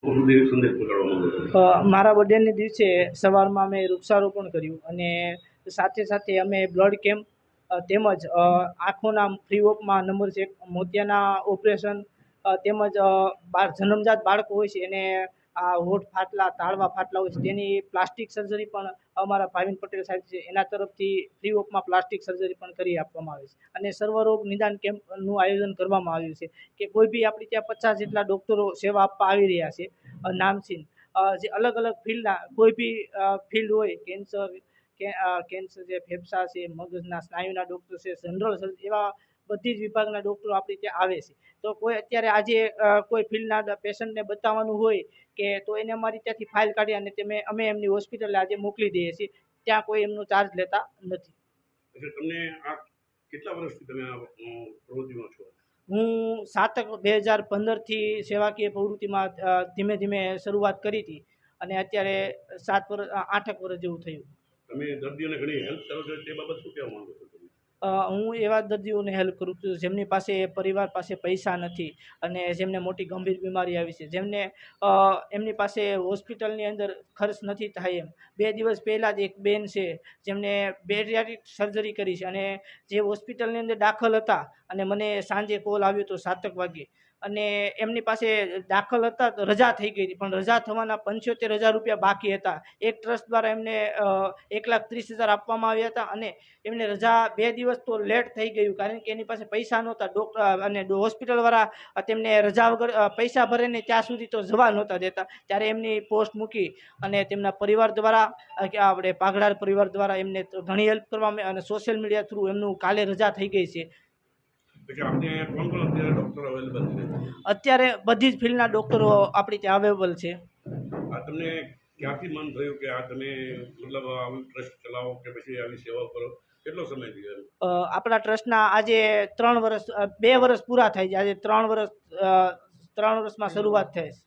સુધી સંદેશ પહોંચાડવા માંગો છો? મારા બર્થડેને દિવસે સવારમાં અમે વૃક્ષારોપણ કર્યું અને સાથે સાથે અમે બ્લડ કેમ્પ તેમજ આંખોના ફ્રી ઓફમાં નંબર ચેક, મોતિયાના ઓપરેશન તેમજ જન્મજાત બાળકો હોય છે એને આ હોઠ ફાટલા, તાળવા ફાટલા હોય છે તેની પ્લાસ્ટિક સર્જરી પણ અમારા ભાવિન પટેલ સાહેબ છે એના તરફથી ફ્રી ઓફમાં પ્લાસ્ટિક સર્જરી પણ કરી આપવામાં આવે છે. અને સર્વરોગ નિદાન કેમ્પનું આયોજન કરવામાં આવ્યું છે કે કોઈ બી આપણી ત્યાં 50 જેટલા ડૉક્ટરો સેવા આપવા આવી રહ્યા છે નામચીન. જે અલગ અલગ ફિલ્ડના કોઈ બી ફિલ્ડ હોય, કેન્સર છે, ફેફસા છે, મગજના સ્નાયુના ડૉક્ટર છે, જનરલ સર્જન, એવા બધી જ વિભાગના ડૉક્ટરો આપણી ત્યાં આવે છે. તો કોઈ અત્યારે આજે કોઈ ફિલ્ડના પેશન્ટને બતાવવાનું હોય કે તો એને અમારી ત્યાંથી ફાઇલ કાઢી અને અમે એમની હોસ્પિટલે આજે મોકલી દઈએ છીએ. ત્યાં કોઈ એમનો ચાર્જ લેતા નથી. એટલે તમને આ કેટલા વર્ષથી તમે આ પ્રવૃત્તિમાં છો? હું 7/2015થી સેવાકીય પ્રવૃત્તિમાં ધીમે ધીમે શરૂઆત કરી હતી અને અત્યારે 8 વર્ષ જેવું થયું. તમે દર્દીઓને ઘણી હેલ્પ કરો છો, તે બાબત શું કહેવા માંગો છો તમે? હું એવા દર્દીઓને હેલ્પ કરું છું જેમની પાસે પરિવાર પાસે પૈસા નથી અને જેમને મોટી ગંભીર બીમારી આવી છે, જેમને એમની પાસે હોસ્પિટલની અંદર ખર્ચ નથી થાય એમ. 2 દિવસ પહેલાં જ એક બેન છે જેમને બેરિયાટ્રિક સર્જરી કરી છે અને જે હોસ્પિટલની અંદર દાખલ હતા અને મને સાંજે કોલ આવ્યો હતો 7 વાગે અને એમની પાસે દાખલ હતા તો રજા થઈ ગઈ હતી, પણ રજા થવાના 75,000 રૂપિયા બાકી હતા. એક ટ્રસ્ટ દ્વારા એમને 1,30,000 આપવામાં આવ્યા હતા અને એમને રજા 2 દિવસ તો લેટ થઈ ગયું કારણ કે એની પાસે પૈસા નહોતા. ડૉક્ટર અને હોસ્પિટલવાળા તેમને રજા વગર પૈસા ભરીને ત્યાં સુધી તો જવા નહોતા દેતા. ત્યારે એમની પોસ્ટ મૂકી અને તેમના પરિવાર દ્વારા આપણે પાઘડાર પરિવાર દ્વારા એમને ઘણી હેલ્પ કરવામાં અને સોશિયલ મીડિયા થ્રુ એમનું કાલે રજા થઈ ગઈ છે. પછી આપણે કોણ કોણ અત્યારે ડૉક્ટર અવેલેબલ છે? અત્યારે બધી જ ફિલ્ડના ડૉક્ટરો આપણી ત્યાં અવેલેબલ છે. આ તમને ક્યાંથી મન થયું કે આ તમે મતલબ આવી ટ્રસ્ટ ચલાવો કે પછી આવી સેવા કરો? કેટલો સમય થયો? આપણા ટ્રસ્ટના આજે 2 વર્ષ પૂરા થાય છે. આજે 3 વર્ષમાં શરૂઆત થઈ છે.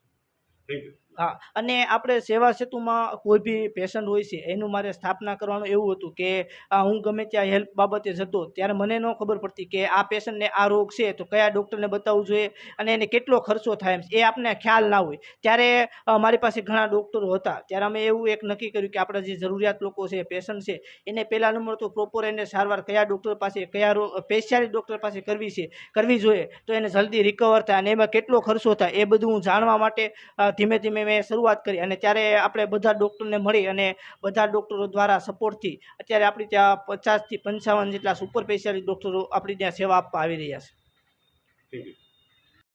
Thank you. હા, અને આપણે સેવા સેતુમાં કોઈ બી પેશન્ટ હોય છે એનું મારે સ્થાપના કરવાનું એવું હતું કે હું ગમે ત્યાં હેલ્પ બાબતે જતો ત્યારે મને ન ખબર પડતી કે આ પેશન્ટને આ રોગ છે તો કયા ડૉક્ટરને બતાવવું જોઈએ અને એને કેટલો ખર્ચો થાય એ આપણને ખ્યાલ ના હોય. ત્યારે મારી પાસે ઘણા ડૉક્ટરો હતા. ત્યારે અમે એવું એક નક્કી કર્યું કે આપણા જે જરૂરિયાત લોકો છે, પેશન્ટ છે, એને પહેલા નંબર તો પ્રોપર એને સારવાર કયા ડૉક્ટર પાસે, કયા સ્પેશિયાલિસ્ટ ડૉક્ટર પાસે કરવી જોઈએ તો એને જલ્દી રિકવર થાય અને એમાં કેટલો ખર્ચો થાય એ બધું હું જાણવા માટે ધીમે ધીમે મેં શરૂઆત કરી અને ત્યારે આપણે બધા ડૉક્ટરને મળી અને બધા ડૉક્ટરો દ્વારા સપોર્ટથી અત્યારે આપણી ત્યાં 50 થી 55 જેટલા સુપર સ્પેશિયાલિસ્ટ ડૉક્ટરો આપણી ત્યાં સેવા આપવા આવી રહ્યા છે. Thank you.